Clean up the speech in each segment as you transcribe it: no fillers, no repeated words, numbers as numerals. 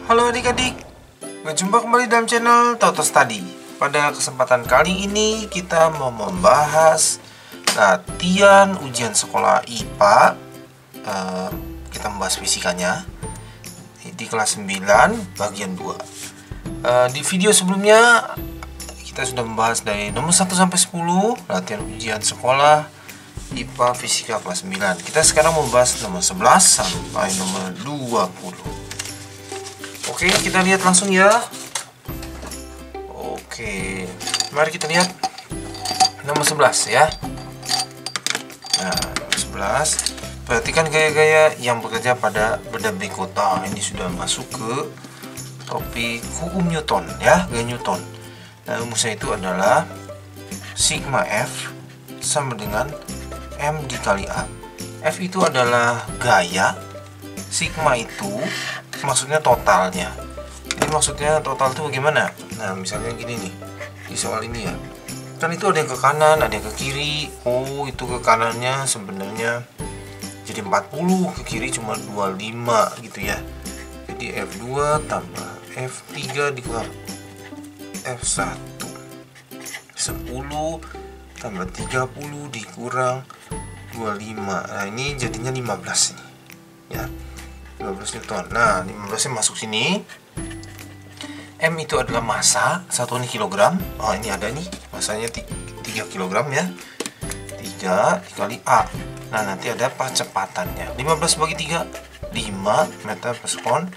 Halo adik-adik, berjumpa kembali dalam channel Toto Study. Pada kesempatan kali ini kita mau membahas latihan ujian sekolah IPA. Kita membahas fisikanya di kelas 9 bagian 2. Di video sebelumnya kita sudah membahas dari nomor 1 sampai 10 latihan ujian sekolah IPA fisika kelas 9. Kita sekarang membahas nomor 11 sampai nomor 20. Oke, kita lihat langsung ya. Oke, mari kita lihat nomor 11 ya. Nah, nomor 11. Perhatikan gaya-gaya yang bekerja pada benda kota. Ini sudah masuk ke topik hukum Newton ya, gaya Newton. Nah, rumusnya itu adalah sigma F sama dengan M dikali A. F itu adalah gaya, sigma itu maksudnya totalnya. Ini maksudnya total itu bagaimana? Nah, misalnya gini nih, di soal ini ya, kan itu ada yang ke kanan, ada yang ke kiri. Oh, itu ke kanannya sebenarnya jadi 40, ke kiri cuma 25 gitu ya. Jadi F2 tambah F3 dikurang F1 10 tambah 30 dikurang 25. Nah, ini jadinya 15 ini ya, 15 Newton. Nah, 15 nya masuk sini. M itu adalah massa, satuannya kilogram. Oh, ini ada nih, massanya 3 kilogram ya. 3 dikali A. Nah, nanti ada percepatannya. 15 bagi 3, 5 meter per sekon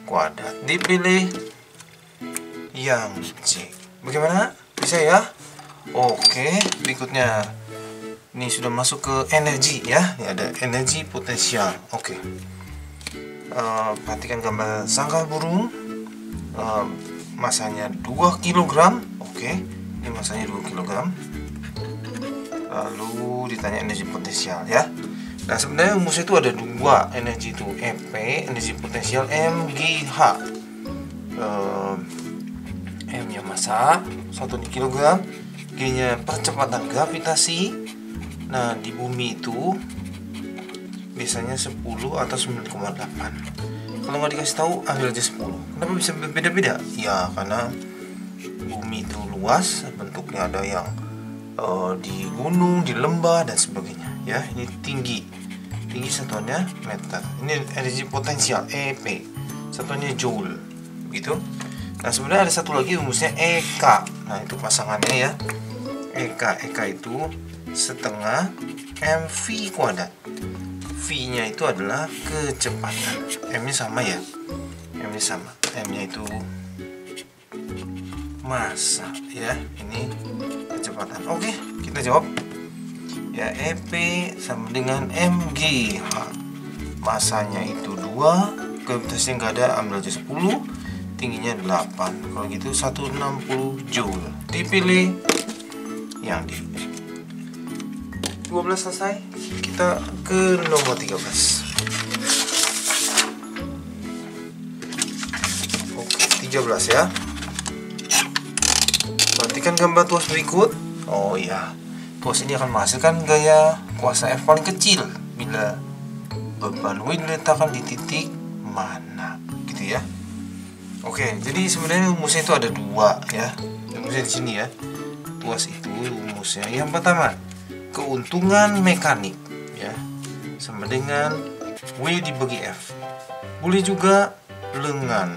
kuadrat. Dipilih yang C. Bagaimana? Bisa ya? Oke, berikutnya. Ini sudah masuk ke energi ya. Ini ada energi potensial. Oke. Perhatikan gambar sangkar burung. Masanya 2 kg. Oke, ini masanya 2 kg. Lalu ditanya energi potensial ya. Nah, sebenarnya rumusnya itu ada 2 energi itu, EP, energi potensial, MGH. M nya massa 1 kg, G nya percepatan gravitasi. Nah, di bumi itu biasanya 10 atau 9,8. Kalau nggak dikasih tahu, ambil aja 10. Kenapa bisa berbeda-beda? Ya, karena bumi itu luas, bentuknya ada yang di gunung, di lembah, dan sebagainya. Ya, ini tinggi satuannya meter. Ini energi potensial, EP, satuannya joule, gitu. Nah, sebenarnya ada satu lagi rumusnya EK. Nah, itu pasangannya ya. EK itu setengah mv kuadrat. V-nya itu adalah kecepatan. M-nya sama ya. M-nya sama. M-nya itu massa ya. Ini kecepatan. Oke, kita jawab. Ya, EP sama dengan MGH. Massanya itu 2, gravitasinya nggak ada, ambil aja 10, tingginya 8. Kalau gitu 160 joule. Dipilih yang di 12 selesai. Kita ke nomor 13. Oke, 13 ya. Perhatikan gambar tuas berikut. Oh iya, tuas ini akan menghasilkan gaya kuasa F paling kecil bila beban W diletakkan di titik mana, gitu ya. Oke, jadi sebenarnya rumusnya itu ada 2 ya. Rumusnya di sini ya. Tuas itu rumusnya yang pertama, keuntungan mekanik ya sama dengan W dibagi F. Boleh juga lengan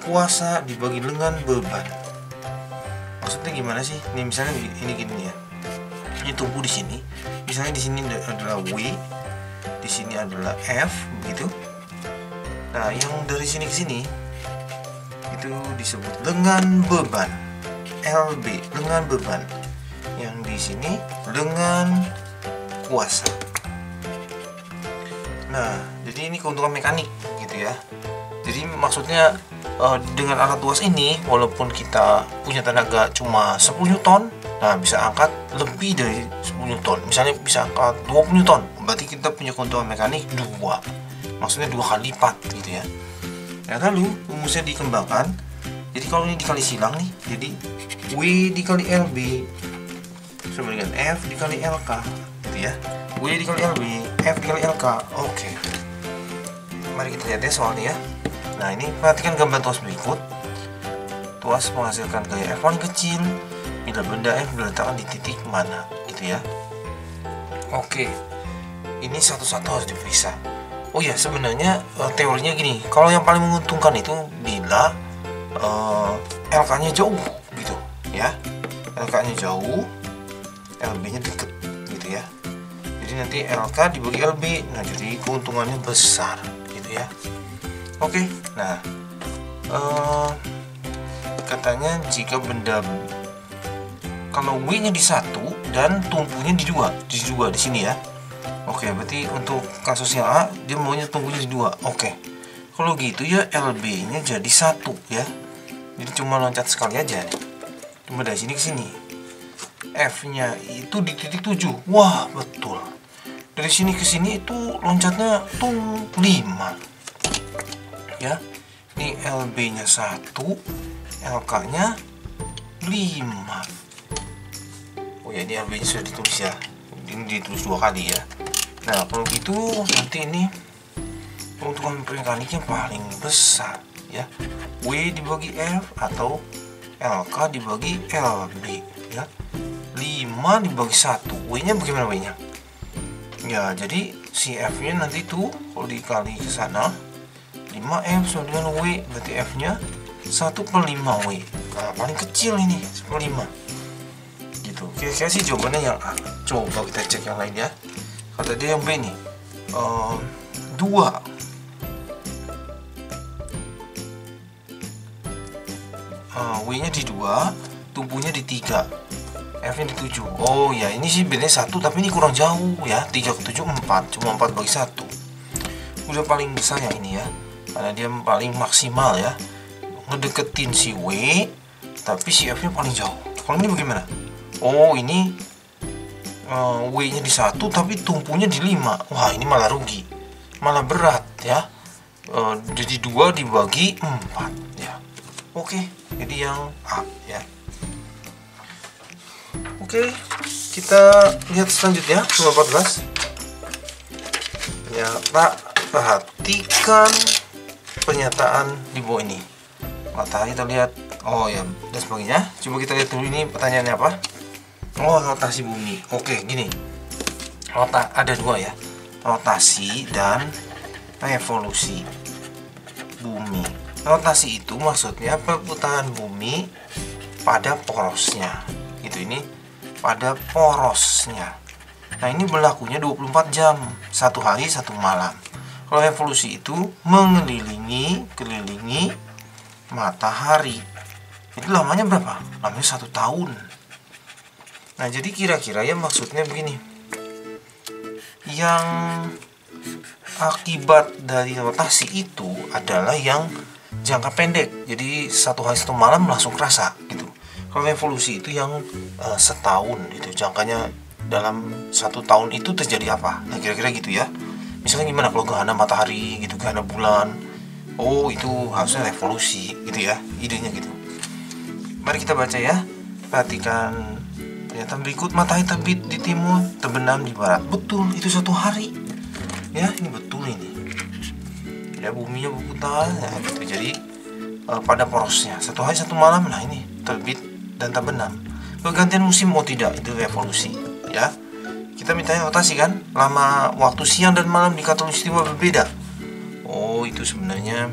kuasa dibagi lengan beban. Maksudnya gimana sih? Ini misalnya ini gini ya. Ini tumbuh di sini. Misalnya di sini adalah W, di sini adalah F, begitu. Nah, yang dari sini ke sini itu disebut lengan beban. LB, lengan beban. Yang di sini dengan kuasa. Nah, jadi ini keuntungan mekanik gitu ya. Jadi maksudnya dengan alat tuas ini, walaupun kita punya tenaga cuma 10 Newton, nah bisa angkat lebih dari 10 Newton. Misalnya bisa angkat 20 Newton, berarti kita punya keuntungan mekanik 2. Maksudnya 2 kali lipat gitu ya. Nah, lalu rumusnya dikembangkan. Jadi kalau ini dikali silang nih, jadi W dikali LB sama dengan F dikali LK gitu ya. W dikali LB, F dikali LK. Oke. Mari kita lihat ya soalnya ya. Nah, ini perhatikan gambar tuas berikut. Tuas menghasilkan gaya F1 kecil bila benda F diletakkan di titik mana, gitu ya. Oke, ini satu-satu harus diperiksa. Oh ya, sebenarnya teorinya gini, kalau yang paling menguntungkan itu bila LK-nya jauh, gitu ya. LK-nya jauh, LB-nya deket, gitu ya. Jadi nanti LK dibagi LB, nah jadi keuntungannya besar, gitu ya. Oke, nah katanya jika benda kalau W-nya di 1 dan tumpunya di 2 di sini ya. Oke, berarti untuk kasusnya A dia maunya tumpunya di 2. Oke, kalau gitu ya LB-nya jadi 1 ya. Jadi cuma loncat sekali aja nih. Cuma dari sini ke sini. F-nya itu di titik 7. Wah, betul. Dari sini ke sini itu loncatnya tuh 5. Ya. Ini LB-nya 1, LK-nya 5. Oh ya, ini LB-nya sudah ditulis ya. Ini ditulis 2 kali ya. Nah, kalau gitu nanti ini keuntungan mekaniknya paling besar ya. W dibagi F atau LK dibagi LB ya. 5 dibagi 1. W-nya bagaimana W-nya? Ya, jadi si F-nya nanti tuh kalau dikali ke sana 5F sama dengan W, berarti F-nya 1/5 W. Nah, paling kecil ini 1/5. Gitu. Kira-kira sih jawabannya yang A. Coba kita cek yang lain ya. Kata dia yang B nih. 2. W-nya di 2, tumpunya di 3. F-nya di 7. Oh ya, ini sih bedanya 1, tapi ini kurang jauh ya. 3 ke 7 4, cuma 4 bagi 1. Udah paling besar yang ini ya. Karena dia paling maksimal ya. Ngedeketin si W, tapi si F-nya paling jauh. Kalau ini bagaimana? Oh, ini W-nya di 1 tapi tumpunya di 5. Wah, ini malah rugi. Malah berat ya. Jadi 2 dibagi 4 ya. Oke, jadi yang A ya. Oke, kita lihat selanjutnya nomor 14. Ternyata perhatikan pernyataan di bawah ini. Matahari kita lihat. Oh ya, dan sebagainya. Coba kita lihat dulu ini pertanyaannya apa. Oh, rotasi bumi. Oke, gini. Ada 2 ya. Rotasi dan revolusi bumi. Rotasi itu maksudnya perputaran bumi pada porosnya. Gitu, ini pada porosnya. Nah, ini berlakunya 24 jam, 1 hari 1 malam. Kalau revolusi itu kelilingi matahari. Itu lamanya berapa? Lamanya 1 tahun. Nah, jadi kira-kira ya maksudnya begini. Yang akibat dari rotasi itu adalah yang jangka pendek. Jadi 1 hari 1 malam langsung kerasa gitu. Kalau revolusi itu yang setahun gitu. Jangkanya dalam 1 tahun itu terjadi apa? Nah, kira-kira gitu ya. Misalnya gimana kalau gerhana matahari gitu, gerhana bulan. Oh, itu harusnya revolusi gitu ya. Idenya gitu. Mari kita baca ya. Perhatikan pernyataan berikut. Matahari terbit di timur, terbenam di barat. Betul, itu 1 hari. Ya, ini betul ini. Ya, buminya berputar ya, gitu. Jadi pada porosnya 1 hari 1 malam. Nah, ini terbit dan terbenam. Pergantian musim mau tidak, itu revolusi ya. Kita mintanya rotasi kan. Lama waktu siang dan malam di khatulistiwa berbeda. Oh, itu sebenarnya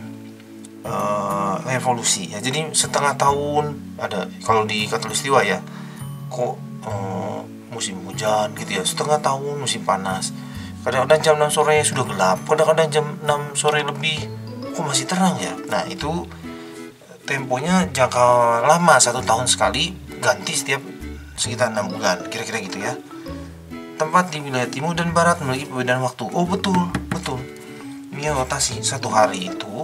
revolusi ya. Jadi setengah tahun ada kalau di khatulistiwa ya. Kok musim hujan gitu ya, setengah tahun musim panas. Kadang-kadang jam 6 sore sudah gelap, kadang-kadang jam 6 sore lebih kok masih terang ya. Nah, itu temponya jangka lama, 1 tahun sekali, ganti setiap sekitar 6 bulan, kira-kira gitu ya. Tempat di wilayah timur dan barat memiliki perbedaan waktu. Oh, betul. Ini rotasi 1 hari itu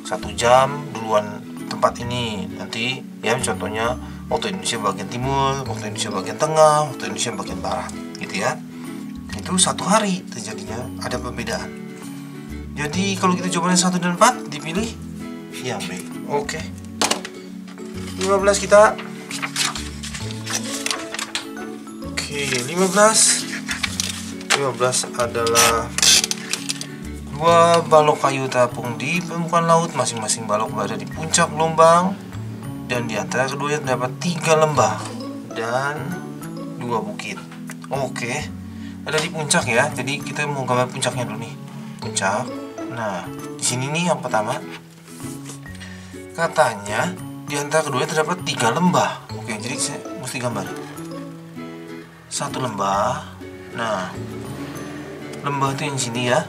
1 jam duluan tempat ini. Nanti ya contohnya waktu Indonesia bagian timur, waktu Indonesia bagian tengah, waktu Indonesia bagian barat gitu ya. Itu 1 hari terjadinya ada perbedaan. Jadi kalau kita jawabannya 1 dan 4 dipilih yang B. Oke. 15 kita. Oke, 15 adalah Dua balok kayu terapung di permukaan laut, masing-masing balok berada di puncak gelombang, dan di antara keduanya terdapat 3 lembah dan 2 bukit. Oke, ada di puncak ya. Jadi kita mau gambar puncaknya dulu nih. Puncak. Nah, di sini nih yang pertama. Katanya di antara keduanya terdapat 3 lembah. Oke, jadi saya mesti gambar 1 lembah. Nah, lembah itu yang sini ya.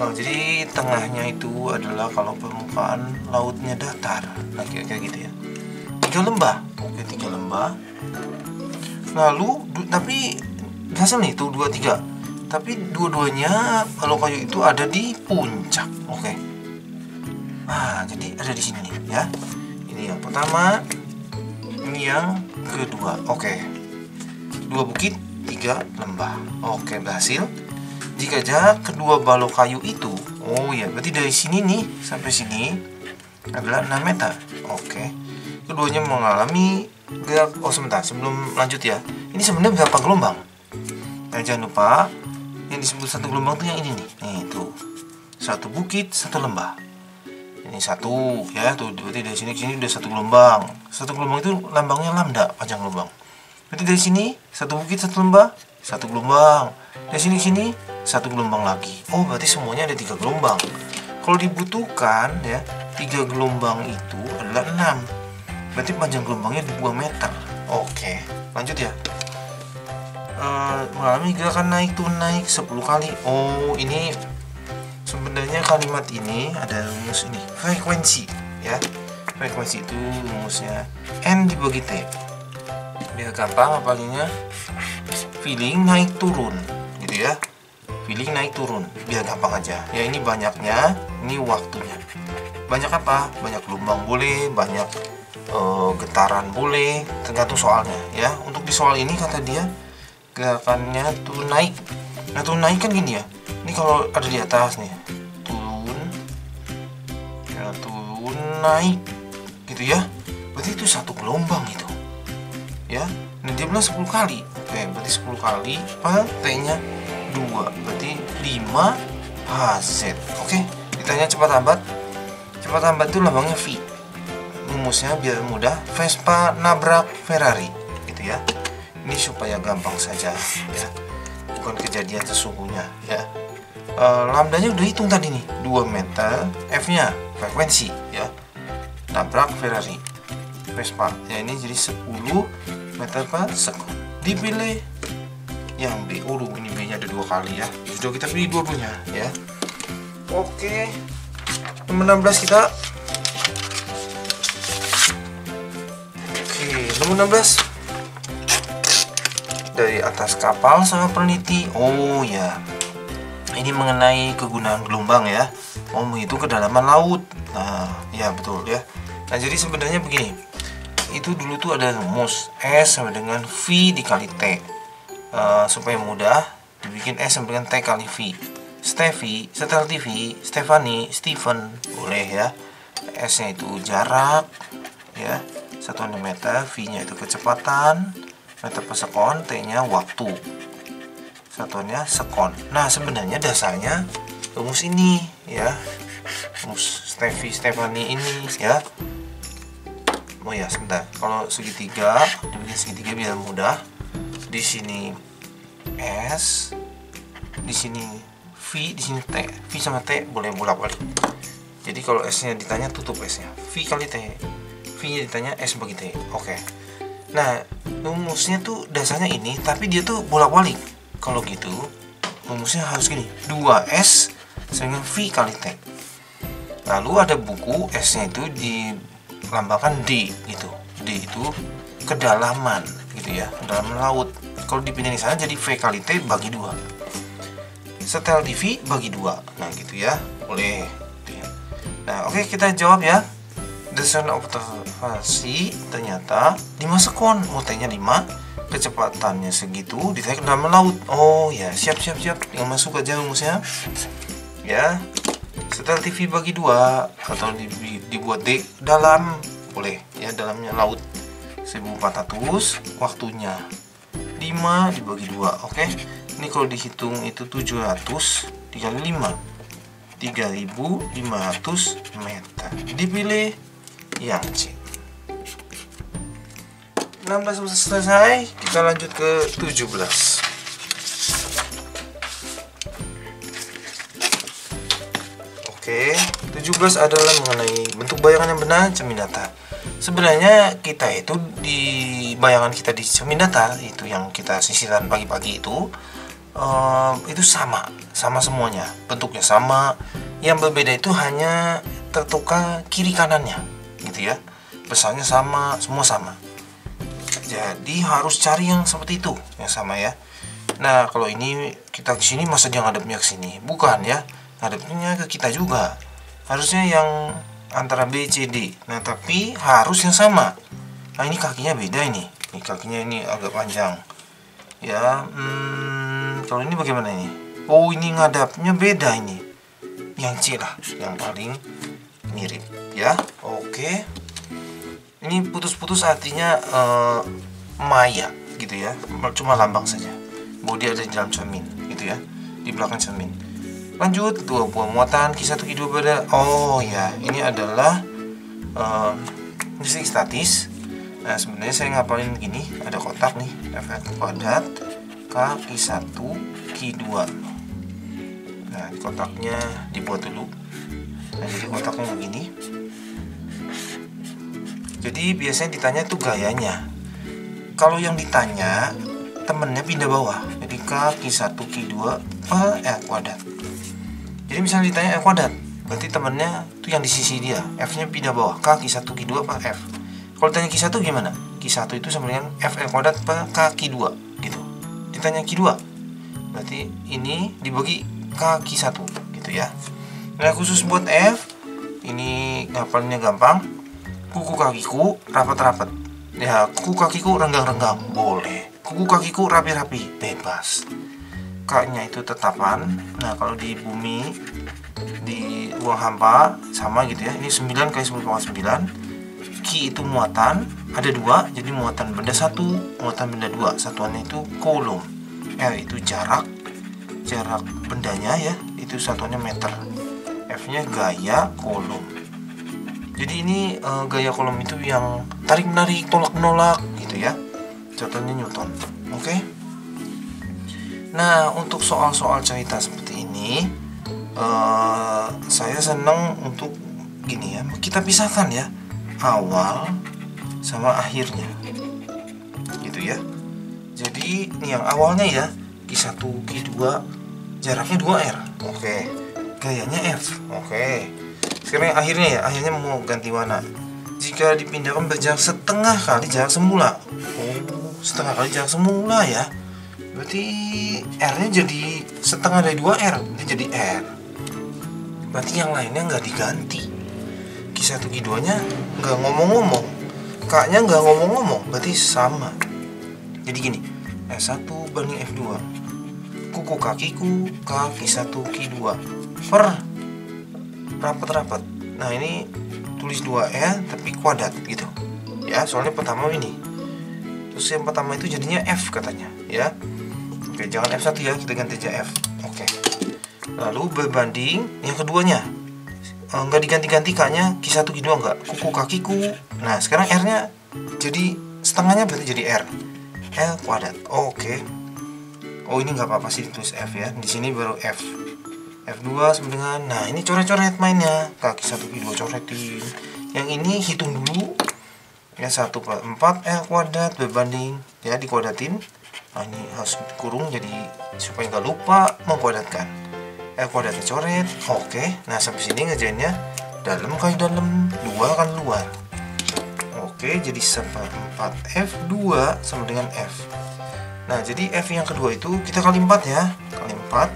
Jadi tengahnya itu adalah kalau permukaan lautnya datar. Nah, kira-kira gitu ya. 3 lembah. Oke, 3 lembah. Lalu tapi hasil nih tuh 2, 3. Tapi dua-duanya kalau kayu itu ada di puncak. Oke. Nah, jadi ada di sini nih ya. Ini yang pertama. Ini yang kedua. Oke. 2 bukit, 3 lembah. Oke, berhasil. Jika jarak kedua balok kayu itu, oh ya, berarti dari sini nih sampai sini adalah 6 meter. Oke. Keduanya mengalami gerak. Oh, sebentar, sebelum lanjut ya. Ini sebenarnya berapa gelombang? Nah, jangan lupa yang disebut 1 gelombang itu yang ini nih. Nih, tuh. 1 bukit, 1 lembah. Ini 1 ya, tuh berarti dari sini ke sini udah 1 gelombang. 1 gelombang itu lambangnya lambda, panjang gelombang. Berarti dari sini 1 bukit, 1 lembah, 1 gelombang. Dari sini ke sini 1 gelombang lagi. Oh, berarti semuanya ada 3 gelombang. Kalau dibutuhkan ya, 3 gelombang itu adalah 6. Berarti panjang gelombangnya 2 meter. Oke, lanjut ya. Mengalami gerakan naik turun naik 10 kali. Oh, ini sebenarnya kalimat ini ada rumus ini, frekuensi ya. Frekuensi itu rumusnya N dibagi T. Biar gampang apalnya, feeling naik turun gitu ya. Feeling naik turun biar gampang aja ya. Ini banyaknya, ini waktunya. Banyak apa? Banyak gelombang boleh, banyak getaran boleh, tergantung soalnya ya. Untuk di soal ini kata dia gerakannya turun naik. Nah, turun naik kan gini ya. Ini kalau ada di atas nih, turun ya, turun naik gitu ya. Berarti itu 1 gelombang itu ya. Nah, dia bilang 10 kali. Oke, berarti 10 kali apa? T-nya 2, berarti 5 Hz. Oke, ditanya cepat lambat. Cepat lambat itu lambangnya V. Rumusnya biar mudah, Vespa nabrak Ferrari gitu ya. Ini supaya gampang saja ya, bukan kejadian sesungguhnya ya. Lambdanya udah hitung tadi nih, 2 meter. F-nya frekuensi ya, nabrak Ferrari Vespa ya. Ini jadi 10 meter per second. Dipilih yang B. Oh, ini B-nya ada 2 kali ya. Sudah kita pilih dua-duanya ya. Oke, nomor 16 kita. Oke, nomor 16. Dari atas kapal sama peneliti. Oh ya, ini mengenai kegunaan gelombang ya. Oh, menghitung kedalaman laut. Nah, ya betul ya. Nah, jadi sebenarnya begini. Itu dulu tuh ada rumus S sama dengan V dikali T. Supaya mudah dibikin S sama dengan T kali V. Steffi, setel TV, Stefani, Steven, boleh ya. S-nya itu jarak ya, satuan meter. V-nya itu kecepatan, meter per sekon. T-nya waktu, satuannya sekon. Nah, sebenarnya dasarnya rumus ini ya, rumus Steffi, Stefani ini ya. Oh ya, sebentar. Kalau segitiga, dibikin segitiga biar mudah. Di sini S, di sini V, di sini T. V sama T boleh bolak-balik. Jadi kalau S-nya ditanya, tutup S-nya. V kali T. V-nya ditanya, S bagi T. Oke. Nah, rumusnya tuh dasarnya ini, tapi dia tuh bolak-balik. Kalau gitu, rumusnya harus gini. 2S dengan V kali T. Lalu ada buku S-nya itu dilambangkan D gitu. D itu kedalaman gitu ya, kedalaman laut. Kalau dipindahin di sana jadi V kali T bagi 2. Setel TV bagi 2. Nah, gitu ya. Boleh. Nah, oke, kita jawab ya. Dasarnya observasi ternyata 5 sekon. Oh, T-nya 5. Kecepatannya segitu, ditarik ke dalam laut. Oh ya, siap. Yang masuk aja rumusnya. Ya. Setel TV bagi 2 atau dibuat D dalam, boleh ya, dalamnya laut 1400, waktunya 5 dibagi 2. Oke. Ini kalau dihitung itu 700 dikali 5. 3.500 meter. Dipilih yang C. 16 selesai, kita lanjut ke 17. Oke, 17 adalah mengenai bentuk bayangan yang benar cermin datar. Sebenarnya kita itu di bayangan kita di cermin datar itu yang kita sisirkan pagi-pagi itu sama semuanya, bentuknya sama. Yang berbeda itu hanya tertukar kiri kanannya, gitu ya. Besarnya sama, semua sama. Jadi harus cari yang seperti itu, yang sama ya. Nah, kalau ini kita ke sini, masa dia ngadepnya ke sini? Bukan ya, ngadepnya ke kita juga. Harusnya yang antara B, C, D. Nah, tapi harus yang sama. Nah, ini kakinya beda ini. Ini kakinya ini agak panjang. Ya, kalau ini bagaimana ini? Oh, ini ngadapnya beda ini. Yang C lah, yang paling mirip ya. Oke. Ini putus-putus artinya maya gitu ya, cuma lambang saja. Bodi ada di dalam cermin gitu ya, di belakang cermin. Lanjut, 2 buah muatan Q1 Q2 pada. Oh ya, ini adalah listrik statis. Nah, sebenarnya saya ngapalin gini, ada kotak nih, F kuadrat K Q1 Q2. Nah, kotaknya dibuat dulu. Nah, jadi kotaknya begini. Jadi biasanya ditanya tuh gayanya. Kalau yang ditanya temennya pindah bawah. Jadi K Q1 Q2 per R kuadrat. Jadi misalnya ditanya R kuadrat, berarti temennya tuh yang di sisi dia. F-nya pindah bawah. K Q1 Q2 per F. Kalau ditanya Q1 gimana? Q1 itu sama dengan F R kuadrat per K Q2 gitu. Ditanya Q2, berarti ini dibagi K Q1 gitu ya. Nah, khusus buat F, ini ngapalinnya gampang. Kuku kakiku rapat-rapat. Ya, kuku kakiku renggang-renggang, boleh. Kuku kakiku rapi-rapi, bebas. K-nya itu tetapan. Nah, kalau di bumi, di ruang hampa, sama gitu ya. Ini 9 kali 10,9. Q itu muatan, ada 2, jadi muatan benda 1, muatan benda 2. Satuannya itu coulomb. R itu jarak bendanya ya, itu satuannya meter. F-nya gaya coulomb. Jadi ini gaya Coulomb itu yang tarik-menarik, tolak-menolak gitu ya. Contohnya Newton. Oke. Nah, untuk soal-soal cerita seperti ini, saya senang untuk gini ya. Kita pisahkan ya, awal sama akhirnya. Gitu ya. Jadi ini yang awalnya ya, Q1, Q2, jaraknya 2R. Oke. Gayanya F. Oke. Sekarang yang akhirnya ya, akhirnya mau ganti warna. Jika dipindahkan berjarak setengah kali jarak semula. Oh, setengah kali jarak semula ya. Berarti R-nya jadi setengah dari 2R, ini jadi R. Berarti yang lainnya nggak diganti. Q1 Q2 nya nggak ngomong-ngomong, K-nya nggak ngomong-ngomong, berarti sama. Jadi gini, F1 banding F2. Kuku kakiku K Q1 Q2 per rapat-rapat. Nah, ini tulis 2R tapi kuadrat gitu ya, soalnya pertama ini. Terus yang pertama itu jadinya F katanya ya. Oke, jangan F1 ya, kita ganti aja F. Oke. Lalu berbanding yang keduanya, nggak diganti-ganti K-nya, Q1 Q2 enggak. Kuku kakiku. Nah, sekarang R-nya jadi setengahnya, berarti jadi R kuadrat. Oke. Oh, ini nggak apa-apa sih ditulis F ya. Di sini baru F. F2 sama dengan, nah ini coret-coret mainnya, kaki 1 Q2 coretin. Yang ini hitung dulu ya, 1 per 4 R kuadrat berbanding ya, dikuadratin. Nah, ini harus kurung jadi supaya nggak lupa mengkuadratkan. R kuadratnya coret. Oke, nah sampai sini ngerjainnya dalam kali dalam, 2 kali luar. Oke, jadi 1/4 F2 sama dengan F. Nah, jadi F yang kedua itu kita kali 4 ya, kali 4.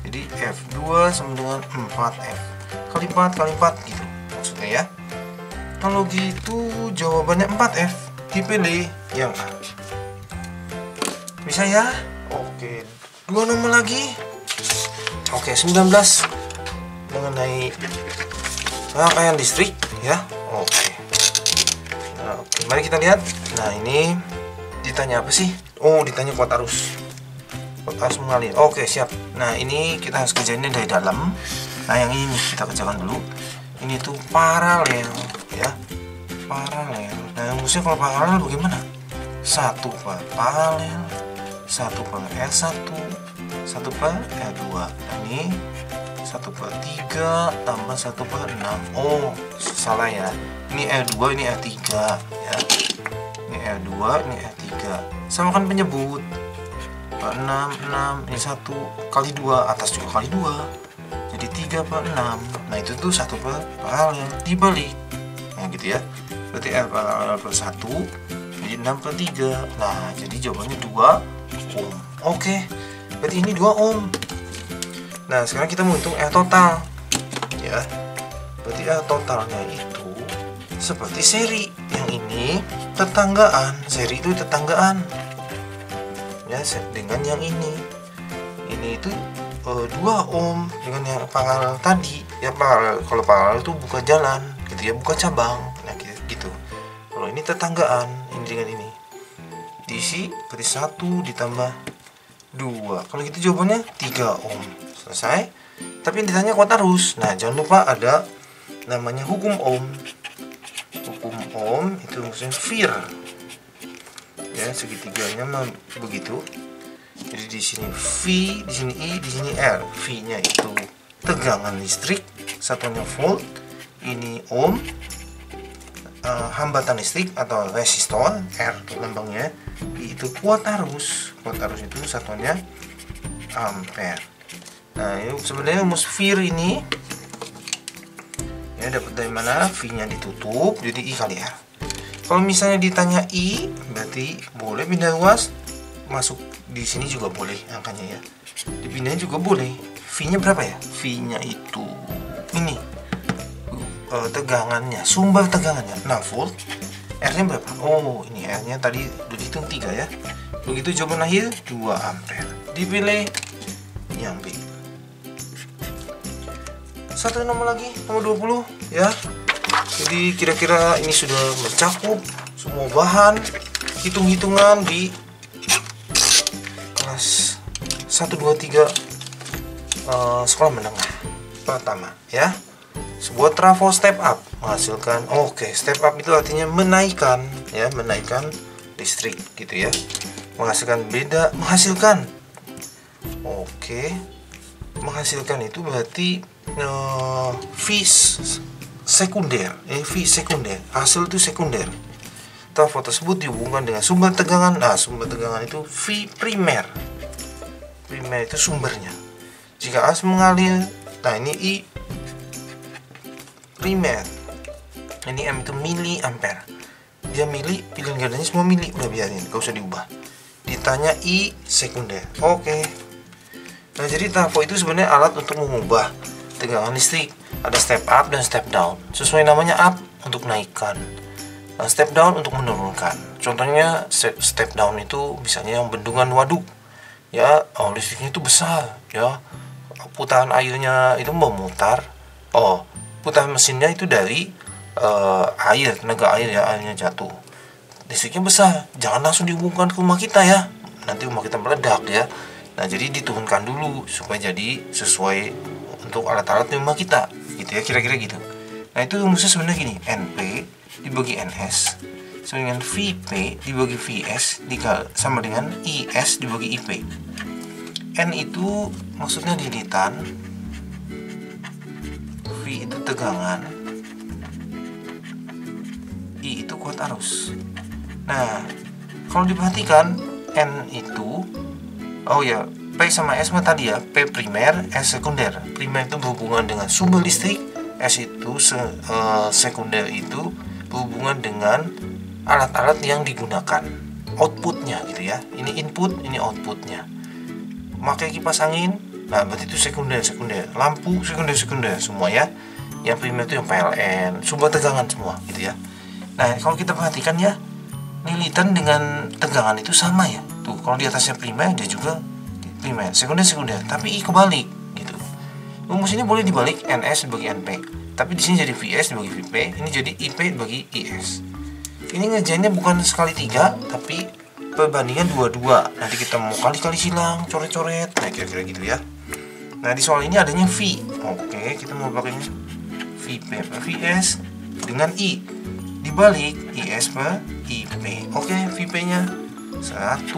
Jadi F2 sama dengan 4F kali 4 kali 4 gitu maksudnya ya. Kalau gitu jawabannya 4F, dipilih yang A. Bisa ya? Oke, 2 nomor lagi. Oke, 19 mengenai rangkaian listrik ya. Oke. Nah, oke, mari kita lihat. Nah, ini ditanya apa sih? Oh, ditanya kuat arus. Harus mengalir. Oke, siap. Nah, ini kita harus kerjainnya dari dalam. Nah yang ini kita kerjakan dulu. Ini tuh paralel ya, paralel. Nah maksudnya kalau paralel bagaimana? 1 per paralel, 1 per R1, 1 per R2. Nah, ini 1 per 3 tambah 1 per 6. Oh salah ya, ini R2 ini R3 ya, ini R2 ini R3. Samakan penyebut. 6, ini 1 kali 2, atas juga kali 2. Jadi 3 per 6. Nah itu tuh 1 per paralel dibalik. Nah gitu ya. Berarti R paralel per 1 jadi 6 per 3. Nah jadi jawabannya 2 ohm. Oke, berarti ini 2 ohm. Nah sekarang kita mau hitung R total ya. Berarti R totalnya itu seperti seri. Yang ini tetanggaan. Seri itu tetanggaan ya dengan yang ini. Ini itu 2 ohm dengan yang paralel tadi ya. Paralel, kalau paralel itu buka jalan gitu ya, buka cabang. Nah gitu. Kalau ini tetanggaan, ini dengan ini diisi berarti 1 ditambah 2. Kalau gitu jawabannya 3 ohm. Selesai. Tapi yang ditanya kuat arus. Nah jangan lupa ada namanya hukum ohm. Hukum ohm itu maksudnya Veer ya, segitiganya begitu. Jadi di sini V, di sini I, di sini R. V-nya itu tegangan listrik, satunya volt. Ini ohm, hambatan listrik atau resistor. R itu lambangnya. I itu kuat arus. Kuat arus itu satunya ampere. Nah ini sebenarnya rumus Veer ini ya dapat dari mana? V-nya ditutup, jadi I kali R. Kalau misalnya ditanya I, berarti boleh pindah ruas. Masuk di sini juga boleh angkanya ya, dipindahin juga boleh. V-nya berapa ya? V-nya itu ini tegangannya, sumber tegangannya 6 volt. R-nya berapa? Oh ini R-nya tadi udah dihitung 3 ya. Begitu jawaban akhir 2 ampere. Dipilih yang B. Satu nomor lagi, nomor 20 ya. Jadi kira-kira ini sudah mencakup semua bahan hitung-hitungan di 1, 2, 3 sekolah menengah pertama ya. Sebuah trafo step up menghasilkan, step up itu artinya menaikkan ya, menaikkan listrik gitu ya, menghasilkan menghasilkan itu berarti V sekunder, hasil itu sekunder. Trafo tersebut dihubungkan dengan sumber tegangan. Nah sumber tegangan itu V primer. Primer itu sumbernya. Jika arus mengalir, nah ini I primer, ini M itu mili ampere. Dia mili, pilihan gandanya semua mili, udah biarin, gak usah diubah. Ditanya I sekunder. Nah jadi trafo itu sebenarnya alat untuk mengubah tegangan listrik. Ada step up dan step down. Sesuai namanya, up untuk naikkan, step down untuk menurunkan. Contohnya step down itu misalnya yang bendungan waduk ya, listriknya itu besar ya, putaran airnya itu memutar. Putaran mesinnya itu dari air, tenaga air ya, airnya jatuh, listriknya besar. Jangan langsung dihubungkan ke rumah kita ya, nanti rumah kita meledak ya. Nah jadi diturunkan dulu supaya jadi sesuai untuk alat-alat di rumah kita gitu ya, kira-kira gitu. Nah itu rumusnya sebenarnya gini, NP dibagi NS sama dengan VP dibagi VS sama dengan IS dibagi IP. N itu maksudnya lilitan, V itu tegangan, I itu kuat arus. Nah kalau diperhatikan N itu, P sama S mah tadi ya, P primer, S sekunder. Primer itu berhubungan dengan sumber listrik, S itu sekunder itu berhubungan dengan alat-alat yang digunakan, outputnya gitu ya. Ini input, ini outputnya. Pakai kipas angin, nah berarti itu sekunder. Lampu sekunder semua ya. Yang primer itu yang PLN, sumber tegangan semua gitu ya. Nah kalau kita perhatikan ya, lilitan dengan tegangan itu sama ya. Tuh kalau di atasnya primer, dia juga primer, sekunder, tapi I kebalik gitu. Rumus ini boleh dibalik, NS dibagi NP. Tapi di sini jadi VS dibagi VP, ini jadi IP dibagi IS. Ini ngerjainnya bukan sekali 3, tapi perbandingan 2-2. Nanti kita mau kali-kali silang, coret-coret, nah kira-kira gitu ya. Nah, di soal ini adanya V. Oke, kita mau pakainya VS dengan I. Dibalik IS per IP. Oke, VP-nya 100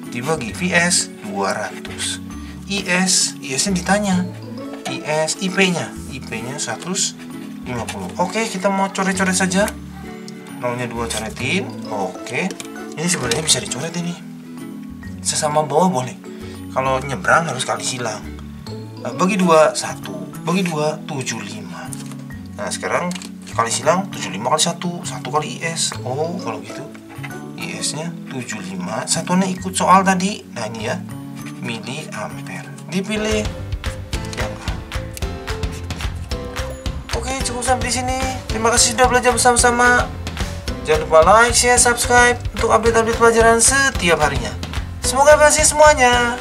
dibagi VS 200. IS-nya ditanya. IP-nya 150. Oke, kita mau coret-coret saja. 0-nya 2 coretin. Oke. Ini sebenarnya bisa dicoret ini. Sesama bawah boleh. Kalau nyebrang harus kali silang. Bagi 2 1. Bagi 2 75. Nah, sekarang kali silang 75 kali 1 kali IS. Oh, kalau gitu IS-nya 75. Satuannya ikut soal tadi. Nah, ini ya, mili ampere. Dipilih yang A. Oke, cukup sampai di sini. Terima kasih sudah belajar bersama-sama. Jangan lupa like, share, subscribe untuk update-update pelajaran setiap harinya. Semoga berhasil semuanya.